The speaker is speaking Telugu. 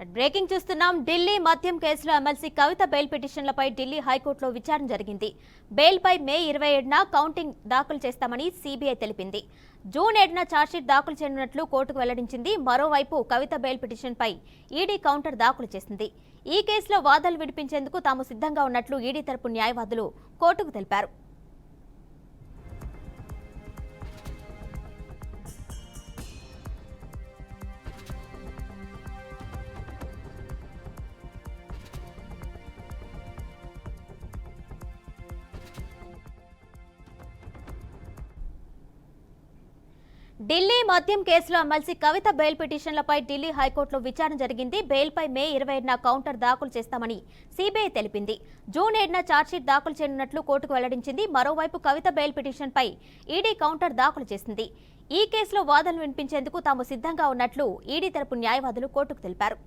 బ్రేకింగ్ చూస్తున్నాం. ఢిల్లీ మద్యం కేసులో ఎమ్మెల్సీ కవిత బెయిల్ పిటిషన్లపై ఢిల్లీ హైకోర్టులో విచారణ జరిగింది. బెయిల్పై మే 27న కౌంటింగ్ దాఖలు చేస్తామని సీబీఐ తెలిపింది. జూన్ 7న ఛార్జ్షీట్ దాఖలు చేయనున్నట్లు కోర్టుకు వెల్లడించింది. మరోవైపు కవిత బెయిల్ పిటిషన్పై ఈడీ కౌంటర్ దాఖలు చేసింది. ఈ కేసులో వాదనలు వినిపించేందుకు తాము సిద్ధంగా ఉన్నట్లు ఈడీ తరపు న్యాయవాదులు కోర్టుకు తెలిపారు. ఢిల్లీ మద్యం కేసులో ఎమ్మెల్సీ కవిత బెయిల్ పిటిషన్లపై ఢిల్లీ హైకోర్టులో విచారణ జరిగింది. బెయిల్పై మే 27న కౌంటర్ దాఖలు చేస్తామని సీబీఐ తెలిపింది. జూన్ 7న ఛార్జ్షీట్ దాఖలు చేయనున్నట్లు కోర్టుకు వెల్లడించింది. మరోవైపు కవిత బెయిల్ పిటిషన్పై ఈడీ కౌంటర్ దాఖలు చేసింది. ఈ కేసులో వాదనలు వినిపించేందుకు తాము సిద్ధంగా ఉన్నట్లు ఈడీ తరపు న్యాయవాదులు కోర్టుకు తెలిపారు.